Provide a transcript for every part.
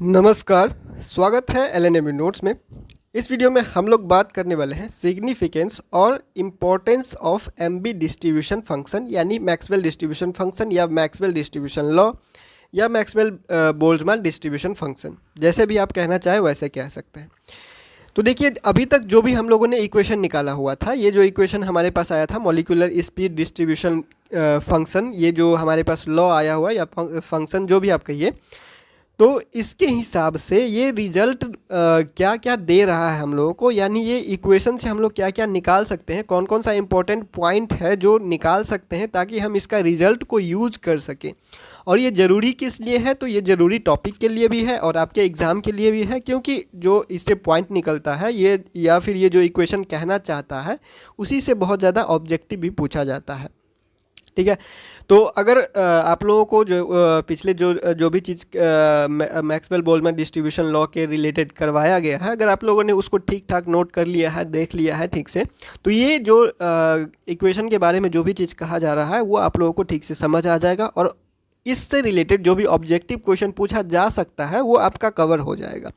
नमस्कार, स्वागत है एलएनएम नोट्स में। इस वीडियो में हम लोग बात करने वाले हैं सिग्निफिकेंस और importance of MB distribution function यानी मैक्सवेल डिस्ट्रीब्यूशन फंक्शन या मैक्सवेल डिस्ट्रीब्यूशन लॉ या मैक्सवेल बोल्ट्जमान डिस्ट्रीब्यूशन फंक्शन, जैसे भी आप कहना चाहें वैसे कह सकते हैं। तो देखिए, अभी तक जो भी हम लोगों ने इक्वेशन निकाला हुआ था, ये जो इक्वेशन हमारे पास आया था मॉलिक्यूलर स्पीड डिस्ट्रीब्यूशन फंक्शन, ये जो हमारे पास लॉ आया हुआ या फंक्शन जो भी आप कहिए, तो इसके हिसाब से ये रिजल्ट क्या क्या दे रहा है हम लोगों को, यानी ये इक्वेशन से हम लोग क्या क्या निकाल सकते हैं, कौन कौन सा इंपॉर्टेंट पॉइंट है जो निकाल सकते हैं ताकि हम इसका रिजल्ट को यूज कर सकें। और ये ज़रूरी किस लिए है, तो ये ज़रूरी टॉपिक के लिए भी है और आपके एग्ज़ाम के लिए भी है, क्योंकि जो इससे पॉइंट निकलता है ये या फिर ये जो इक्वेशन कहना चाहता है उसी से बहुत ज़्यादा ऑब्जेक्टिव भी पूछा जाता है। ठीक है, तो अगर आप लोगों को जो पिछले जो भी चीज़ मैक्सवेल बोल्ट्जमान डिस्ट्रीब्यूशन लॉ के रिलेटेड करवाया गया है, अगर आप लोगों ने उसको ठीक ठाक नोट कर लिया है, देख लिया है ठीक से, तो ये जो इक्वेशन के बारे में जो भी चीज़ कहा जा रहा है वो आप लोगों को ठीक से समझ आ जाएगा और इससे रिलेटेड जो भी ऑब्जेक्टिव क्वेश्चन पूछा जा सकता है वो आपका कवर हो जाएगा।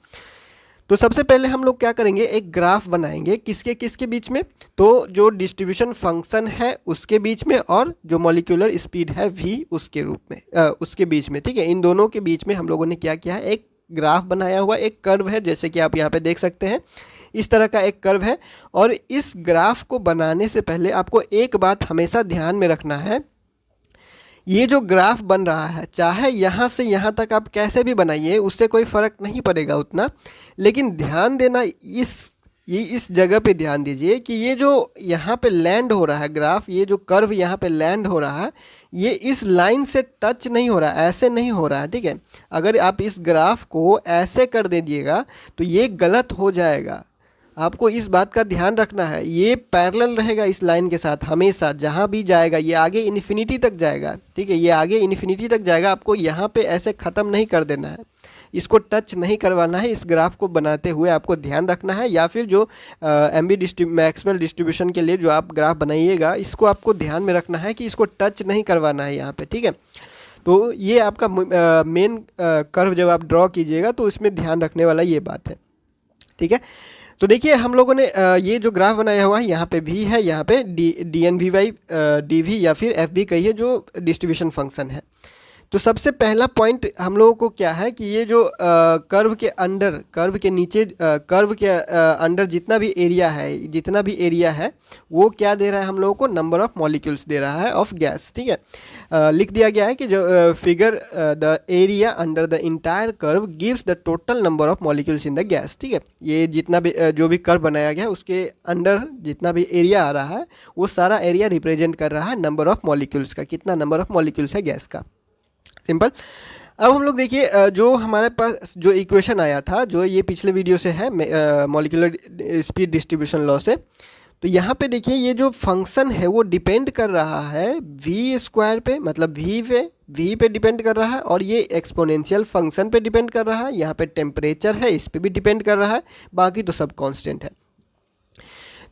तो सबसे पहले हम लोग क्या करेंगे, एक ग्राफ बनाएंगे किसके किसके बीच में, तो जो डिस्ट्रीब्यूशन फंक्शन है उसके बीच में और जो मॉलिक्यूलर स्पीड है v उसके रूप में उसके बीच में। ठीक है, इन दोनों के बीच में हम लोगों ने क्या किया है, एक ग्राफ बनाया हुआ, एक कर्व है, जैसे कि आप यहाँ पे देख सकते हैं इस तरह का एक कर्व है। और इस ग्राफ को बनाने से पहले आपको एक बात हमेशा ध्यान में रखना है, ये जो ग्राफ बन रहा है चाहे यहाँ से यहाँ तक आप कैसे भी बनाइए उससे कोई फ़र्क नहीं पड़ेगा उतना, लेकिन ध्यान देना इस जगह पे ध्यान दीजिए कि ये जो यहाँ पे लैंड हो रहा है ग्राफ, ये जो कर्व यहाँ पे लैंड हो रहा है ये इस लाइन से टच नहीं हो रहा है, ऐसे नहीं हो रहा है। ठीक है, अगर आप इस ग्राफ को ऐसे कर दीजिएगा तो ये गलत हो जाएगा। आपको इस बात का ध्यान रखना है, ये पैरेलल रहेगा इस लाइन के साथ हमेशा, जहाँ भी जाएगा ये आगे इन्फिनिटी तक जाएगा। ठीक है, ये आगे इन्फिनिटी तक जाएगा, आपको यहाँ पे ऐसे ख़त्म नहीं कर देना है, इसको टच नहीं करवाना है। इस ग्राफ को बनाते हुए आपको ध्यान रखना है, या फिर जो मैक्सवेल डिस्ट्रीब्यूशन के लिए जो आप ग्राफ बनाइएगा इसको आपको ध्यान में रखना है कि इसको टच नहीं करवाना है यहाँ पर। ठीक है, तो ये आपका मेन कर्व जब आप ड्रॉ कीजिएगा तो इसमें ध्यान रखने वाला ये बात है। ठीक है, तो देखिए हम लोगों ने ये जो ग्राफ बनाया हुआ है यहाँ पे v है, यहाँ पे d n v y d v या फिर एफ वी कहिए, जो डिस्ट्रीब्यूशन फंक्शन है। तो सबसे पहला पॉइंट हम लोगों को क्या है कि ये जो कर्व के अंडर, कर्व के नीचे, कर्व के अंडर जितना भी एरिया है वो क्या दे रहा है हम लोगों को, नंबर ऑफ मॉलिक्यूल्स दे रहा है ऑफ गैस। ठीक है, लिख दिया गया है कि जो figure the area under the entire curve gives the total number of molecules in the gas. ठीक है, ये जितना भी जो भी कर्व बनाया गया है उसके अंडर जितना भी एरिया आ रहा है वो सारा एरिया रिप्रेजेंट कर रहा है नंबर ऑफ मॉलिक्यूल्स का, कितना नंबर ऑफ मॉलिक्यूल्स है गैस का। सिंपल। अब हम लोग देखिए जो हमारे पास जो इक्वेशन आया था, जो ये पिछले वीडियो से है मॉलिक्यूलर स्पीड डिस्ट्रीब्यूशन लॉ से, तो यहाँ पे देखिए ये जो फंक्शन है वो डिपेंड कर रहा है v स्क्वायर पे, मतलब v पे डिपेंड कर रहा है, और ये एक्सपोनेंशियल फंक्शन पे डिपेंड कर रहा है, यहाँ पे टेम्परेचर है इस पे भी डिपेंड कर रहा है, बाकी तो सब कांस्टेंट है।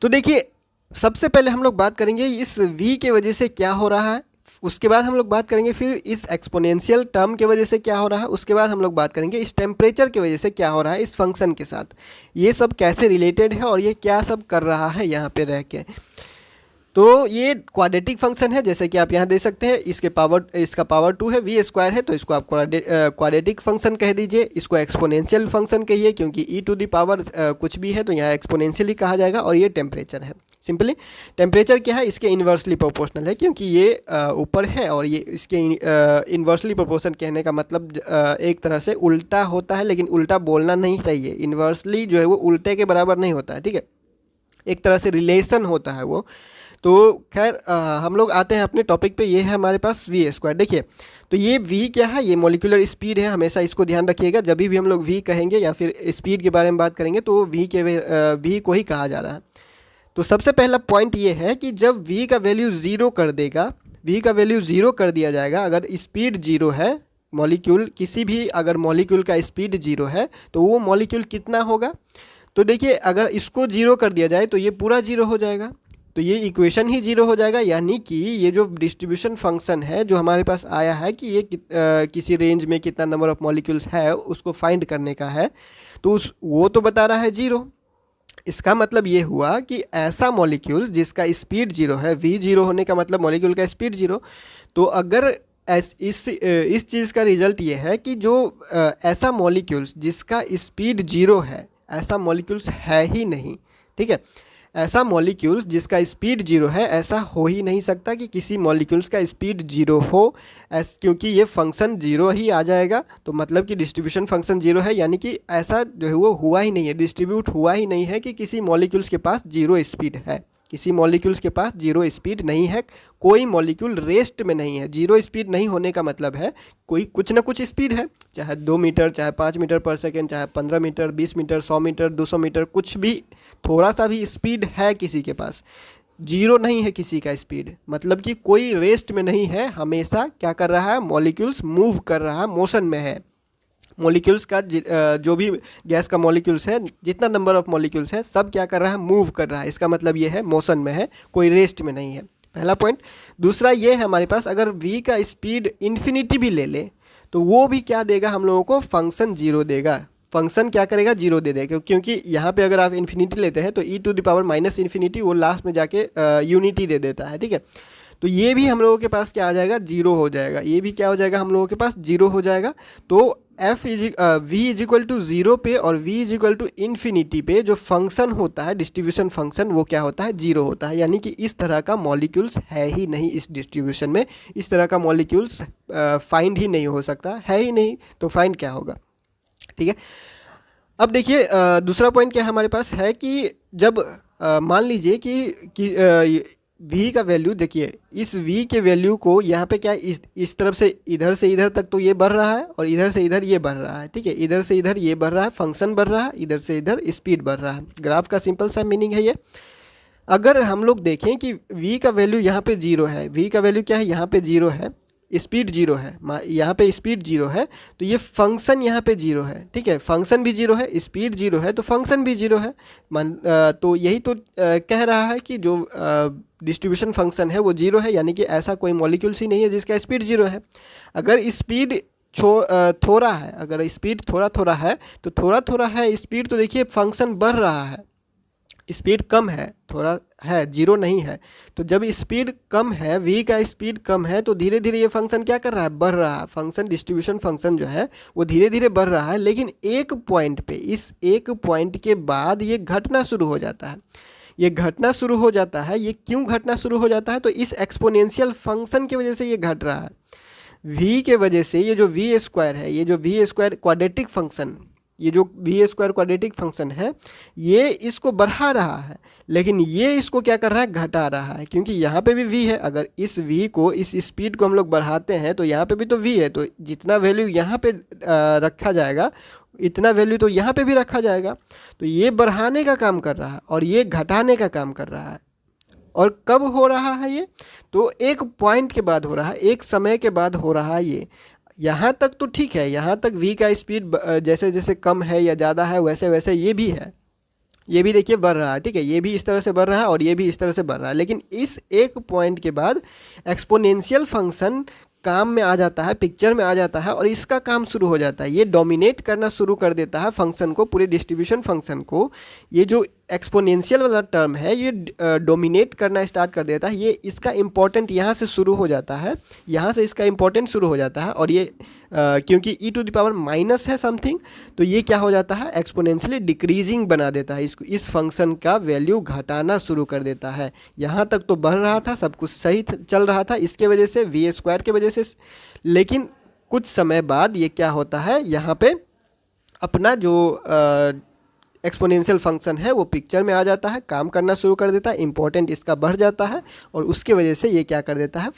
तो देखिए सबसे पहले हम लोग बात करेंगे इस v के वजह से क्या हो रहा है, उसके बाद हम लोग बात करेंगे फिर इस एक्सपोनेंशियल टर्म के वजह से क्या हो रहा है, उसके बाद हम लोग बात करेंगे इस टेम्परेचर की वजह से क्या हो रहा है इस फंक्शन के साथ, ये सब कैसे रिलेटेड है और ये क्या सब कर रहा है यहाँ पे रह के। तो ये क्वाड्रेटिक फंक्शन है, जैसे कि आप यहाँ देख सकते हैं, इसका पावर 2 है, v स्क्वायर है, तो इसको आप क्वाड्रेटिक फंक्शन कह दीजिए, इसको एक्सपोनेंशियल फंक्शन कहिए, क्योंकि e टू द पावर कुछ भी है तो यहाँ एक्सपोनेंशियली कहा जाएगा। और ये टेम्परेचर है, सिंपली टेम्परेचर क्या है, इसके इन्वर्सली प्रोपोर्शनल है, क्योंकि ये ऊपर है और ये इसके इन्वर्सली प्रोपोर्शन कहने का मतलब एक तरह से उल्टा होता है, लेकिन उल्टा बोलना नहीं चाहिए, इन्वर्सली जो है वो उल्टे के बराबर नहीं होता है। ठीक है, एक तरह से रिलेशन होता है वो। तो खैर हम लोग आते हैं अपने टॉपिक पे, ये है हमारे पास v स्क्वायर। देखिए तो ये v क्या है, ये मॉलिक्यूलर स्पीड है, हमेशा इसको ध्यान रखिएगा, जब भी हम लोग v कहेंगे या फिर स्पीड के बारे में बात करेंगे तो v को ही कहा जा रहा है। तो सबसे पहला पॉइंट ये है कि जब v का वैल्यू ज़ीरो कर देगा, v का वैल्यू ज़ीरो कर दिया जाएगा, अगर स्पीड ज़ीरो है, मॉलिक्यूल किसी भी अगर मॉलिक्यूल का स्पीड ज़ीरो है तो वो मॉलिक्यूल कितना होगा, तो देखिए अगर इसको ज़ीरो कर दिया जाए तो ये पूरा ज़ीरो हो जाएगा, तो ये इक्वेशन ही जीरो हो जाएगा, यानी कि ये जो डिस्ट्रीब्यूशन फंक्शन है जो हमारे पास आया है कि ये किसी रेंज में कितना नंबर ऑफ मॉलिक्यूल्स है उसको फाइंड करने का है, तो वो तो बता रहा है जीरो। इसका मतलब ये हुआ कि ऐसा मॉलिक्यूल जिसका स्पीड जीरो है, v जीरो होने का मतलब मॉलिक्यूल का स्पीड जीरो, तो अगर इस चीज़ का रिजल्ट ये है कि जो ऐसा मॉलिक्यूल्स जिसका स्पीड जीरो है, ऐसा मॉलिक्यूल्स है ही नहीं, ठीक है। ऐसा मॉलिक्यूल्स जिसका स्पीड जीरो है, ऐसा हो ही नहीं सकता कि किसी मॉलिक्यूल्स का स्पीड जीरो हो, क्योंकि ये फंक्शन जीरो ही आ जाएगा, तो मतलब कि डिस्ट्रीब्यूशन फंक्शन जीरो है, यानी कि ऐसा जो है वो हुआ ही नहीं है, डिस्ट्रीब्यूट हुआ ही नहीं है कि किसी मॉलिक्यूल्स के पास जीरो स्पीड है, किसी मॉलिक्यूल्स के पास जीरो स्पीड नहीं है, कोई मॉलिक्यूल रेस्ट में नहीं है। जीरो स्पीड नहीं होने का मतलब है कोई कुछ ना कुछ स्पीड है, चाहे 2 मीटर, चाहे 5 मीटर पर सेकेंड, चाहे 15 मीटर, 20 मीटर, 100 मीटर, 200 मीटर, कुछ भी थोड़ा सा भी स्पीड है किसी के पास। जीरो नहीं है किसी का स्पीड, मतलब कि कोई रेस्ट में नहीं है, हमेशा क्या कर रहा है, मॉलिक्यूल्स मूव कर रहा है, मोशन में है। मॉलिक्यूल्स का जो भी गैस का मॉलिक्यूल्स है, जितना नंबर ऑफ मॉलिक्यूल्स है, सब क्या कर रहा है, मूव कर रहा है। इसका मतलब ये है मोशन में है, कोई रेस्ट में नहीं है, पहला पॉइंट। दूसरा ये है हमारे पास अगर v का स्पीड इन्फिनिटी भी ले ले तो वो भी क्या देगा हम लोगों को, फंक्शन जीरो देगा। फंक्शन क्या करेगा, जीरो दे देगा, क्योंकि यहाँ पे अगर आप इन्फिनिटी लेते हैं तो e⁻⁻∞ वो लास्ट में जाके यूनिटी दे देता है, ठीक है। तो ये भी हम लोगों के पास क्या आ जाएगा, जीरो हो जाएगा, ये भी क्या हो जाएगा हम लोगों के पास, जीरो हो जाएगा। तो v is equal to zero पे और v is equal to infinity पे जो फंक्शन होता है, डिस्ट्रीब्यूशन फंक्शन, वो क्या होता है, जीरो होता है। यानी कि इस तरह का मॉलिक्यूल्स है ही नहीं इस डिस्ट्रीब्यूशन में, इस तरह का मॉलिक्यूल्स फाइंड ही नहीं हो सकता, है ही नहीं, तो फाइंड क्या होगा, ठीक है। अब देखिए दूसरा पॉइंट क्या हमारे पास है कि जब मान लीजिए कि v का वैल्यू, देखिए इस v के वैल्यू को यहाँ पे क्या इस तरफ से इधर तक तो ये बढ़ रहा है और इधर से इधर ये बढ़ रहा है, ठीक है। इधर से इधर ये बढ़ रहा है, फंक्शन बढ़ रहा है, इधर से इधर स्पीड बढ़ रहा है। ग्राफ का सिंपल सा मीनिंग है ये। अगर हम लोग देखें कि v का वैल्यू यहाँ पे जीरो है, v का वैल्यू क्या है, यहाँ पे जीरो है, स्पीड जीरो है, यहाँ पे स्पीड जीरो है, तो ये फंक्शन यहाँ पे जीरो है, ठीक है। फंक्शन भी जीरो है, स्पीड जीरो है, तो फंक्शन भी जीरो है। तो यही तो कह रहा है कि जो डिस्ट्रीब्यूशन फंक्शन है वो जीरो है, यानी कि ऐसा कोई मॉलिक्यूल्स ही नहीं है जिसका स्पीड जीरो है। अगर स्पीड थोड़ा है, अगर स्पीड थोड़ा थोड़ा है तो थोड़ा थोड़ा है स्पीड, तो देखिए फंक्शन बढ़ रहा है, स्पीड कम है, थोड़ा है, जीरो नहीं है। तो जब स्पीड कम है, v का स्पीड कम है, तो धीरे धीरे ये फंक्शन क्या कर रहा है, बढ़ रहा है। फंक्शन, डिस्ट्रीब्यूशन फंक्शन जो है वो धीरे धीरे बढ़ रहा है, लेकिन एक पॉइंट पे, इस एक पॉइंट के बाद ये घटना शुरू हो जाता है। ये घटना शुरू हो जाता है, ये क्यों घटना शुरू हो जाता है, तो इस एक्सपोनेंशियल फंक्शन की वजह से ये घट रहा है। v के वजह से ये जो v स्क्वायर है, ये जो v स्क्वायर क्वाड्रेटिक फंक्शन, ये जो v स्क्वायर क्वाड्रेटिक फंक्शन है, ये इसको बढ़ा रहा है, लेकिन ये इसको क्या कर रहा है, घटा रहा है, क्योंकि यहाँ पे भी v है। अगर इस v को, इस स्पीड को हम लोग बढ़ाते हैं तो यहाँ पे भी तो v है, तो जितना वैल्यू यहाँ पे रखा जाएगा इतना वैल्यू तो यहाँ पे भी रखा जाएगा। तो ये बढ़ाने का काम कर रहा है और ये घटाने का काम कर रहा है। और कब हो रहा है ये, तो एक पॉइंट के बाद हो रहा है, एक समय के बाद हो रहा है ये। यहाँ तक तो ठीक है, यहाँ तक v का स्पीड जैसे जैसे कम है या ज़्यादा है वैसे वैसे ये भी है, ये भी देखिए बढ़ रहा है, ठीक है। ये भी इस तरह से बढ़ रहा है और ये भी इस तरह से बढ़ रहा है, लेकिन इस एक पॉइंट के बाद एक्सपोनेंशियल फंक्शन काम में आ जाता है, पिक्चर में आ जाता है और इसका काम शुरू हो जाता है। ये डोमिनेट करना शुरू कर देता है फंक्शन को, पूरे डिस्ट्रीब्यूशन फंक्शन को। ये जो एक्सपोनेंशियल वाला टर्म है ये डोमिनेट करना स्टार्ट कर देता है। ये इसका इम्पोर्टेंट यहाँ से शुरू हो जाता है, यहाँ से इसका इम्पोर्टेंट शुरू हो जाता है। और ये क्योंकि e⁻⁻ है समथिंग, तो ये क्या हो जाता है, एक्सपोनेंशियली डिक्रीजिंग बना देता है इसको, इस फंक्शन का वैल्यू घटाना शुरू कर देता है। यहाँ तक तो बढ़ रहा था, सब कुछ सही चल रहा था इसके वजह से, v स्क्वायर के वजह से, लेकिन कुछ समय बाद ये क्या होता है, यहाँ पे अपना जो एक्सपोनेंशियल फंक्शन है वो पिक्चर में आ जाता है, काम करना शुरू कर देता है, इंपॉर्टेंट इसका बढ़ जाता है और उसके वजह से ये क्या कर देता है,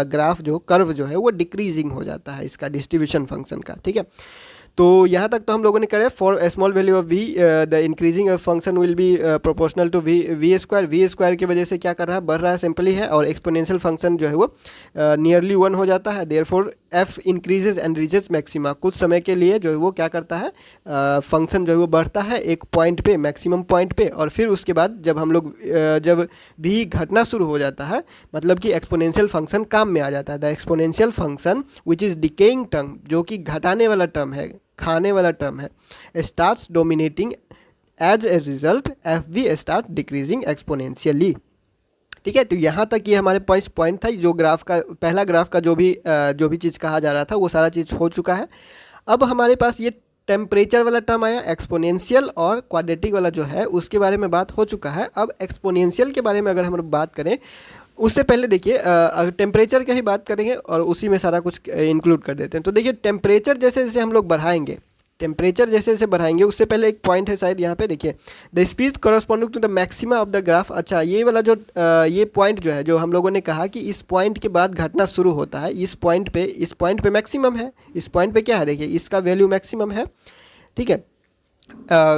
ग्राफ जो कर्व जो है वो डिक्रीजिंग हो जाता है इसका, डिस्ट्रीब्यूशन फंक्शन का, ठीक है। तो यहाँ तक तो हम लोगों ने करा for small value of v the increasing function will be proportional to v square की वजह से क्या कर रहा है, बढ़ रहा है, सिंपल ही है। और एक्सपोनेंशियल फंक्शन जो है वो नियरली 1 हो जाता है, therefore F increases and reaches maxima. कुछ समय के लिए जो है वो क्या करता है, फंक्शन जो है वो बढ़ता है एक पॉइंट पे, मैक्सिमम पॉइंट पे, और फिर उसके बाद जब हम लोग जब भी घटना शुरू हो जाता है, मतलब कि एक्सपोनेंशियल फंक्शन काम में आ जाता है। The exponential function which is decaying term, जो कि घटाने वाला टर्म है, खाने वाला टर्म है, starts dominating as a result f v start decreasing exponentially. ठीक है, तो यहाँ तक ये हमारे पॉइंट था। जो ग्राफ का पहला ग्राफ का जो भी चीज़ कहा जा रहा था वो सारा चीज़ हो चुका है। अब हमारे पास ये टेम्परेचर वाला टर्म आया, एक्सपोनेंशियल और क्वाड्रेटिक वाला जो है उसके बारे में बात हो चुका है। अब एक्सपोनेंशियल के बारे में अगर हम लोग बात करें, उससे पहले देखिए अगर टेम्परेचर की ही बात करेंगे और उसी में सारा कुछ इंक्लूड कर देते हैं। तो देखिए टेम्परेचर जैसे जैसे हम लोग बढ़ाएंगे, टेम्परेचर जैसे जैसे बढ़ाएंगे, उससे पहले एक पॉइंट है शायद यहाँ पे देखिए, the speed corresponding to the maxima of the graph. अच्छा, ये वाला जो ये पॉइंट जो है, जो हम लोगों ने कहा कि इस पॉइंट के बाद घटना शुरू होता है, इस पॉइंट पे मैक्सिमम है, इस पॉइंट पे क्या है, देखिए इसका वैल्यू मैक्सिमम है। ठीक है,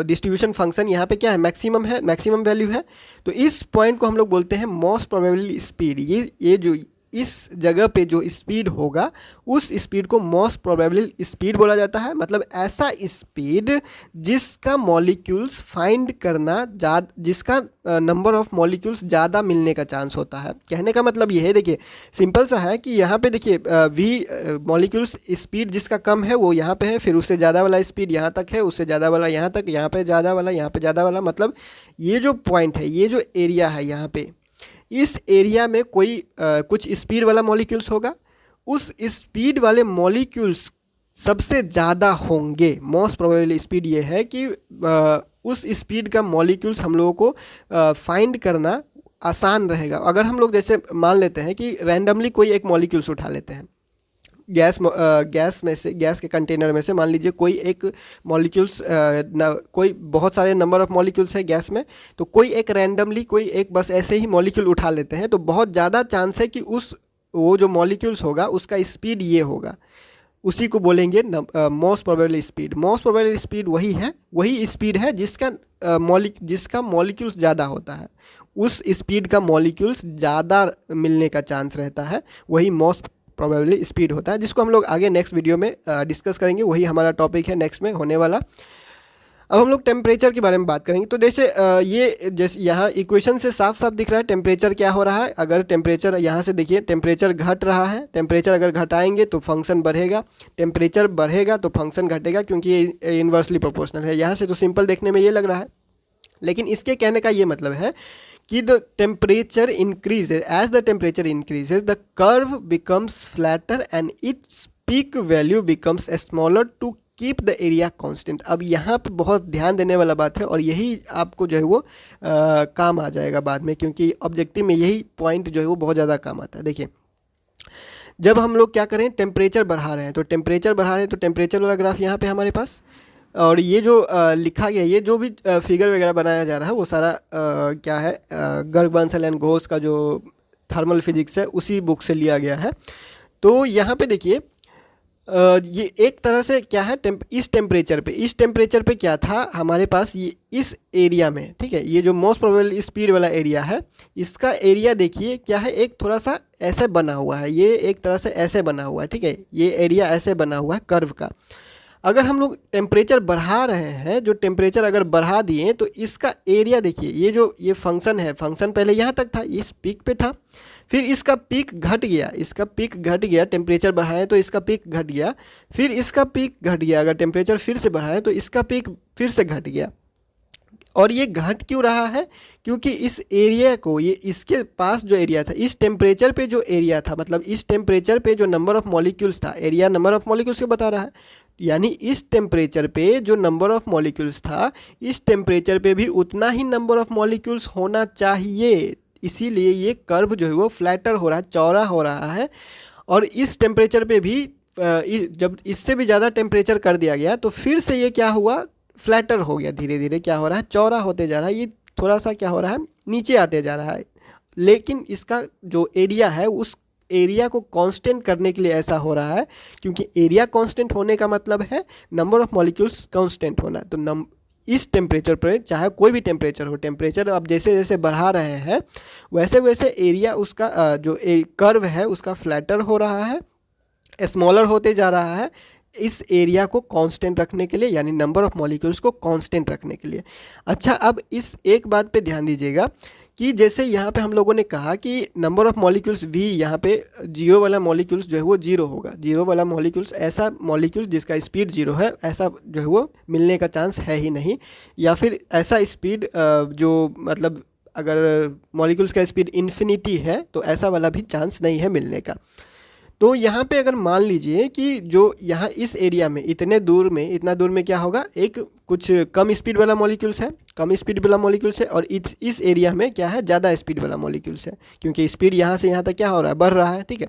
डिस्ट्रीब्यूशन फंक्शन यहाँ पे क्या है, मैक्सिमम है, मैक्सिमम वैल्यू है। तो इस पॉइंट को हम लोग बोलते हैं मोस्ट प्रोबेबली स्पीड। ये जो इस जगह पे जो स्पीड होगा, उस स्पीड को मोस्ट प्रोबेबली स्पीड बोला जाता है। मतलब ऐसा स्पीड जिसका मॉलिक्यूल्स फाइंड करना जिसका नंबर ऑफ मॉलिक्यूल्स ज़्यादा मिलने का चांस होता है। कहने का मतलब ये है, देखिए सिंपल सा है कि यहाँ पे देखिए वी मॉलिक्यूल्स स्पीड जिसका कम है वो यहाँ पे है, फिर उससे ज़्यादा वाला स्पीड यहाँ तक है, उससे ज़्यादा वाला यहाँ तक, यहाँ पे ज़्यादा वाला, यहाँ पे ज़्यादा वाला। मतलब ये जो पॉइंट है, ये जो एरिया है यहाँ पे, इस एरिया में कोई कुछ स्पीड वाला मॉलिक्यूल्स होगा, उस स्पीड वाले मॉलिक्यूल्स सबसे ज़्यादा होंगे। मोस्ट प्रोबेबल स्पीड ये है कि उस स्पीड का मॉलिक्यूल्स हम लोगों को फाइंड करना आसान रहेगा। अगर हम लोग जैसे मान लेते हैं कि रैंडमली कोई एक मॉलिक्यूल्स उठा लेते हैं, गैस के कंटेनर में से मान लीजिए कोई एक मॉलिक्यूल्स, कोई बहुत सारे नंबर ऑफ मॉलिक्यूल्स है गैस में, तो कोई एक रैंडमली कोई एक बस ऐसे ही मॉलिक्यूल उठा लेते हैं, तो बहुत ज़्यादा चांस है कि वो जो मॉलिक्यूल्स होगा उसका स्पीड ये होगा, उसी को बोलेंगे most probable speed. Most probable speed वही स्पीड है जिसका मॉलिक्यूल्स ज़्यादा होता है, उस स्पीड का मॉलिक्यूल्स ज़्यादा मिलने का चांस रहता है, वही मोस्ट प्रोबेबली स्पीड होता है, जिसको हम लोग आगे नेक्स्ट वीडियो में डिस्कस करेंगे। वही हमारा टॉपिक है नेक्स्ट में होने वाला। अब हम लोग टेम्परेचर के बारे में बात करेंगे। तो जैसे जैसे यहाँ इक्वेशन से साफ साफ दिख रहा है टेम्परेचर क्या हो रहा है। अगर टेम्परेचर यहाँ से देखिए, टेम्परेचर घट रहा है, टेम्परेचर अगर घटाएंगे तो फंक्शन बढ़ेगा, टेम्परेचर बढ़ेगा तो फंक्शन घटेगा, क्योंकि ये इन्वर्सली प्रोपोर्शनल है। यहाँ से तो सिंपल देखने में ये लग रहा है, लेकिन इसके कहने का ये मतलब है कि the temperature increases, as the temperature increases the curve becomes flatter and its peak value becomes smaller to keep the area constant. अब यहाँ पे बहुत ध्यान देने वाला बात है, और यही आपको जो है वो काम आ जाएगा बाद में, क्योंकि ऑब्जेक्टिव में यही पॉइंट जो है वो बहुत ज़्यादा काम आता है। देखिए जब हम लोग क्या करें, टेम्परेचर बढ़ा रहे हैं, तो टेम्परेचर बढ़ा रहे हैं तो टेम्परेचर वाला ग्राफ यहाँ पे हमारे पास, और ये जो लिखा गया, ये जो भी फिगर वगैरह बनाया जा रहा है वो सारा क्या है, गर्ग बंसल एंड घोष का जो थर्मल फिजिक्स है उसी बुक से लिया गया है। तो यहाँ पे देखिए ये एक तरह से क्या है, इस टेम्परेचर पे क्या था हमारे पास, ये इस एरिया में, ठीक है, ये जो मोस्ट प्रोबेबल स्पीड वाला एरिया है, इसका एरिया देखिए क्या है, एक थोड़ा सा ऐसे बना हुआ है, ये एक तरह से ऐसे बना हुआ है, ठीक है, ये एरिया ऐसे बना हुआ है कर्व का। अगर हम लोग टेम्परेचर बढ़ा रहे हैं, जो टेम्परेचर अगर बढ़ा दिए तो इसका एरिया देखिए, ये फंक्शन है, फंक्शन पहले यहाँ तक था, इस पीक पे था, फिर इसका पीक घट गया, टेम्परेचर बढ़ाएं तो इसका पीक घट गया, फिर इसका पीक घट गया, अगर टेम्परेचर फिर से बढ़ाएं तो इसका पीक फिर से घट गया। और ये घट क्यों रहा है, क्योंकि इस एरिया को, ये इसके पास जो एरिया था, इस टेम्परेचर पे जो एरिया था, मतलब इस टेम्परेचर पे जो नंबर ऑफ मॉलिक्यूल्स था, एरिया नंबर ऑफ मॉलिक्यूल्स को बता रहा है, यानी इस टेम्परेचर पे जो नंबर ऑफ मॉलिक्यूल्स था, इस टेम्परेचर पे भी उतना ही नंबर ऑफ मॉलिक्यूल्स होना चाहिए। इसीलिए ये कर्व जो है वो फ्लैटर हो रहा है, चौड़ा हो रहा है। और इस टेम्परेचर पे भी जब इससे भी ज़्यादा टेम्परेचर कर दिया गया तो फिर से ये क्या हुआ, फ्लैटर हो गया, धीरे धीरे क्या हो रहा है, चौड़ा होते जा रहा है, ये थोड़ा सा क्या हो रहा है, नीचे आते जा रहा है। लेकिन इसका जो एरिया है, उस एरिया को कांस्टेंट करने के लिए ऐसा हो रहा है, क्योंकि एरिया कांस्टेंट होने का मतलब है नंबर ऑफ मॉलिक्यूल्स कांस्टेंट होना। तो इस टेम्परेचर पर, चाहे कोई भी टेम्परेचर हो, टेम्परेचर आप जैसे जैसे बढ़ा रहे हैं वैसे वैसे एरिया उसका जो कर्व है उसका फ्लैटर हो रहा है, स्मॉलर होते जा रहा है, इस एरिया को कांस्टेंट रखने के लिए, यानी नंबर ऑफ मॉलिक्यूल्स को कांस्टेंट रखने के लिए। अच्छा, अब इस एक बात पे ध्यान दीजिएगा कि जैसे यहाँ पे हम लोगों ने कहा कि नंबर ऑफ मॉलिक्यूल्स v, यहाँ पे जीरो वाला मॉलिक्यूल्स जो है वो जीरो होगा। जीरो वाला मॉलिक्यूल्स, ऐसा मॉलिक्यूल जिसका स्पीड जीरो है, ऐसा जो है वो मिलने का चांस है ही नहीं। या फिर ऐसा स्पीड जो मतलब अगर मॉलिक्यूल्स का स्पीड इन्फिनिटी है तो ऐसा वाला भी चांस नहीं है मिलने का। तो यहाँ पे अगर मान लीजिए कि जो यहाँ इस एरिया में इतने दूर में, इतना दूर में क्या होगा, एक कुछ कम स्पीड वाला मॉलिक्यूल्स है, कम स्पीड वाला मॉलिक्यूल्स है, और इस एरिया में क्या है, ज़्यादा स्पीड वाला मॉलिक्यूल्स है, क्योंकि स्पीड यहाँ से यहाँ तक क्या हो रहा है, बढ़ रहा है। ठीक है,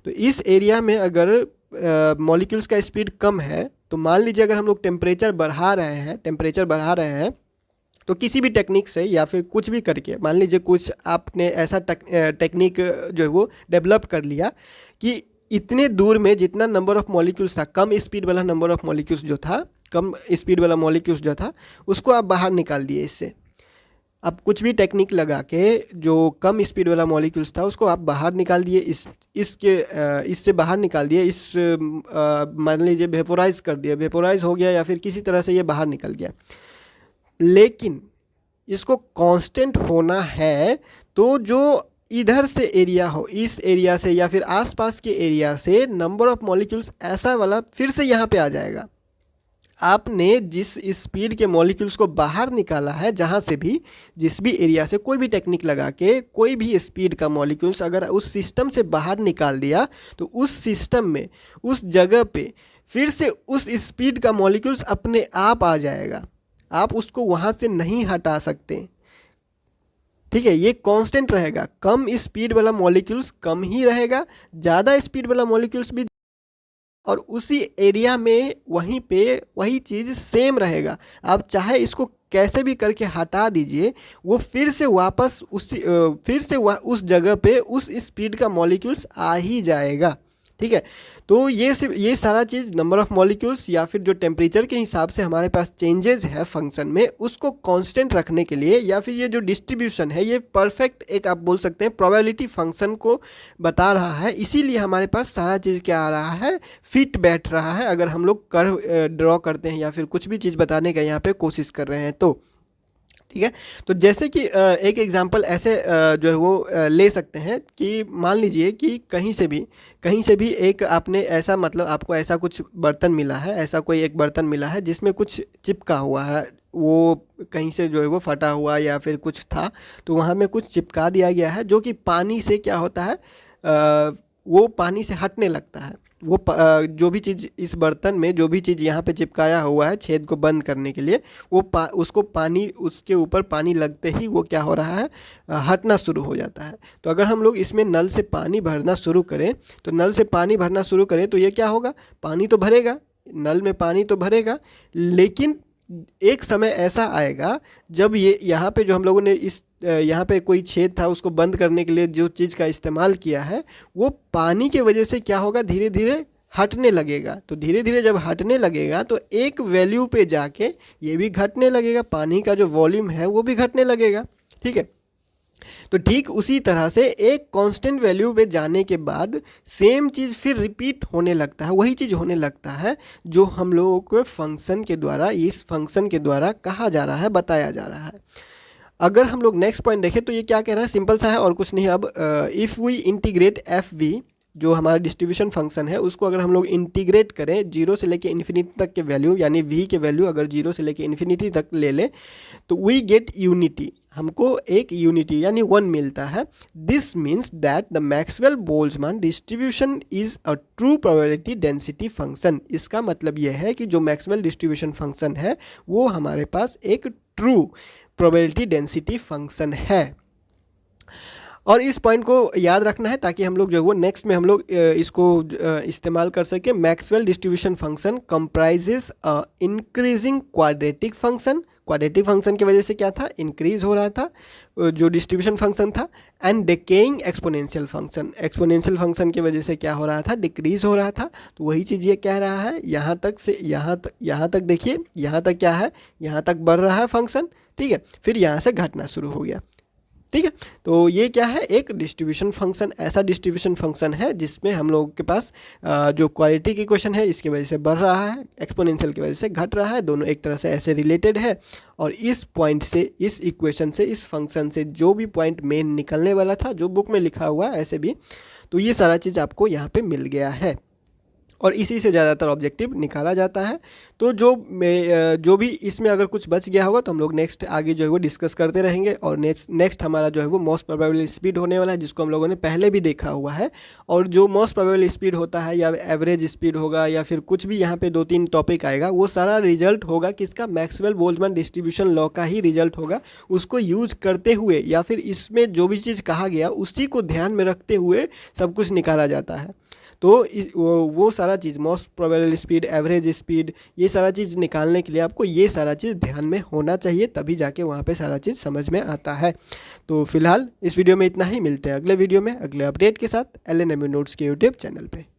तो इस एरिया में अगर मॉलिक्यूल्स का स्पीड कम है तो मान लीजिए अगर हम लोग टेम्परेचर बढ़ा रहे हैं तो किसी भी टेक्निक से या फिर कुछ भी करके, मान लीजिए कुछ आपने ऐसा टेक्निक जो है वो डेवलप कर लिया कि इतने दूर में जितना नंबर ऑफ मॉलिक्यूल्स था, कम स्पीड वाला नंबर ऑफ मॉलिक्यूल्स जो था, कम स्पीड वाला मॉलिक्यूल्स जो था उसको आप बाहर निकाल दिए इससे। अब कुछ भी टेक्निक लगा के जो कम स्पीड वाला मॉलिक्यूल्स था उसको आप बाहर निकाल दिए, इससे बाहर निकाल दिए, मान लीजिए वेपोराइज कर दिया, वेपोराइज हो गया या फिर किसी तरह से ये बाहर निकल गया। लेकिन इसको कांस्टेंट होना है तो जो इधर से एरिया हो, इस एरिया से या फिर आसपास के एरिया से नंबर ऑफ मॉलिक्यूल्स ऐसा वाला फिर से यहाँ पे आ जाएगा। आपने जिस स्पीड के मॉलिक्यूल्स को बाहर निकाला है, जहाँ से भी, जिस भी एरिया से कोई भी टेक्निक लगा के कोई भी स्पीड का मॉलिक्यूल्स अगर उस सिस्टम से बाहर निकाल दिया तो उस सिस्टम में, उस जगह पे फिर से उस स्पीड का मॉलिक्यूल्स अपने आप आ जाएगा। आप उसको वहाँ से नहीं हटा सकते। ठीक है, ये कांस्टेंट रहेगा। कम स्पीड वाला मॉलिक्यूल्स कम ही रहेगा, ज़्यादा स्पीड वाला मॉलिक्यूल्स भी, और उसी एरिया में वहीं पे वही चीज़ सेम रहेगा। आप चाहे इसको कैसे भी करके हटा दीजिए, वो फिर से वापस उस जगह पे उस स्पीड का मॉलिक्यूल्स आ ही जाएगा। ठीक है, तो ये सारा चीज़ नंबर ऑफ मॉलिक्यूल्स या फिर जो टेम्परेचर के हिसाब से हमारे पास चेंजेस है फंक्शन में, उसको कांस्टेंट रखने के लिए, या फिर ये जो डिस्ट्रीब्यूशन है ये परफेक्ट एक आप बोल सकते हैं प्रोबेबिलिटी फंक्शन को बता रहा है। इसीलिए हमारे पास सारा चीज़ क्या आ रहा है, फिट बैठ रहा है। अगर हम लोग कर्व ड्रॉ करते हैं या फिर कुछ भी चीज़ बताने का यहाँ पे कोशिश कर रहे हैं तो। ठीक है, तो जैसे कि एक एग्जांपल ऐसे जो है वो ले सकते हैं कि मान लीजिए कि कहीं से भी एक आपने ऐसा, मतलब आपको ऐसा कुछ बर्तन मिला है, ऐसा कोई एक बर्तन मिला है जिसमें कुछ चिपका हुआ है, वो कहीं से जो है वो फटा हुआ या फिर कुछ था, तो वहाँ में कुछ चिपका दिया गया है जो कि पानी से क्या होता है, वो पानी से हटने लगता है। वो जो भी चीज़ इस बर्तन में, जो भी चीज़ यहाँ पे चिपकाया हुआ है छेद को बंद करने के लिए, वो उसको पानी, उसके ऊपर पानी लगते ही वो क्या हो रहा है, हटना शुरू हो जाता है। तो अगर हम लोग इसमें नल से पानी भरना शुरू करें तो ये क्या होगा, पानी तो भरेगा, नल में पानी तो भरेगा, लेकिन एक समय ऐसा आएगा जब ये यहाँ पे जो हम लोगों ने यहाँ पे कोई छेद था उसको बंद करने के लिए जो चीज़ का इस्तेमाल किया है, वो पानी की वजह से क्या होगा, धीरे धीरे हटने लगेगा। तो धीरे धीरे जब हटने लगेगा तो एक वैल्यू पे जाके ये भी घटने लगेगा, पानी का जो वॉल्यूम है वो भी घटने लगेगा। ठीक है, तो ठीक उसी तरह से एक कांस्टेंट वैल्यू पे जाने के बाद सेम चीज़ फिर रिपीट होने लगता है, वही चीज़ होने लगता है जो हम लोगों को फंक्शन के द्वारा, इस फंक्शन के द्वारा कहा जा रहा है, बताया जा रहा है। अगर हम लोग नेक्स्ट पॉइंट देखें तो ये क्या कह रहा है, सिंपल सा है और कुछ नहीं। अब if we integrate F V, जो हमारा डिस्ट्रीब्यूशन फंक्शन है, उसको अगर हम लोग इंटीग्रेट करें जीरो से लेके इन्फिनिटी तक के वैल्यू, यानी v के वैल्यू अगर जीरो से लेके इन्फिनिटी तक ले लें तो वी गेट यूनिटी, हमको एक यूनिटी यानी 1 मिलता है। This means that the Maxwell Boltzmann distribution is a true probability density function. इसका मतलब यह है कि जो मैक्सवेल डिस्ट्रीब्यूशन फंक्शन है वो हमारे पास एक ट्रू प्रोबेबिलिटी डेंसिटी फंक्शन है। और इस पॉइंट को याद रखना है ताकि हम लोग जो है वो नेक्स्ट में हम लोग इसको इस्तेमाल कर सके। Maxwell distribution function comprises increasing quadratic function. Quadratic function की वजह से क्या था, इंक्रीज हो रहा था जो डिस्ट्रीब्यूशन फंक्शन था, and decaying exponential function. Exponential function की वजह से क्या हो रहा था, डिक्रीज हो रहा था। तो वही चीज़ ये कह रहा है, यहाँ तक से यहाँ तक देखिए, यहाँ तक क्या है, यहाँ तक बढ़ रहा है फंक्शन, ठीक है, फिर यहाँ से घटना शुरू हो गया, ठीक है। तो ये क्या है, एक डिस्ट्रीब्यूशन फंक्शन, ऐसा डिस्ट्रीब्यूशन फंक्शन है जिसमें हम लोगों के पास जो क्वालिटी की क्वेश्चन है इसकी वजह से बढ़ रहा है, एक्सपोनेंशियल की वजह से घट रहा है, दोनों एक तरह से ऐसे रिलेटेड है। और इस पॉइंट से, इस इक्वेशन से, इस फंक्शन से जो भी पॉइंट मेन निकलने वाला था, जो बुक में लिखा हुआ है ऐसे भी, तो ये सारा चीज़ आपको यहाँ पे मिल गया है और इसी से ज़्यादातर ऑब्जेक्टिव निकाला जाता है। तो जो भी इसमें अगर कुछ बच गया होगा तो हम लोग नेक्स्ट आगे जो है वो डिस्कस करते रहेंगे। और नेक्स्ट हमारा जो है वो मोस्ट प्रोबेबल स्पीड होने वाला है, जिसको हम लोगों ने पहले भी देखा हुआ है। और जो मोस्ट प्रोबेबल स्पीड होता है या एवरेज स्पीड होगा या फिर कुछ भी यहाँ पे 2-3 टॉपिक आएगा, वो सारा रिजल्ट होगा किसका, मैक्सवेल बोल्ट्जमैन डिस्ट्रीब्यूशन लॉ का ही रिजल्ट होगा। उसको यूज करते हुए या फिर इसमें जो भी चीज़ कहा गया उसी को ध्यान में रखते हुए सब कुछ निकाला जाता है। तो वो सारा चीज़, most probable speed, average speed, ये सारा चीज़ निकालने के लिए आपको ये सारा चीज़ ध्यान में होना चाहिए, तभी जाके वहाँ पे सारा चीज़ समझ में आता है। तो फिलहाल इस वीडियो में इतना ही, मिलते हैं अगले वीडियो में अगले अपडेट के साथ LNMU नोट्स के यूट्यूब चैनल पे।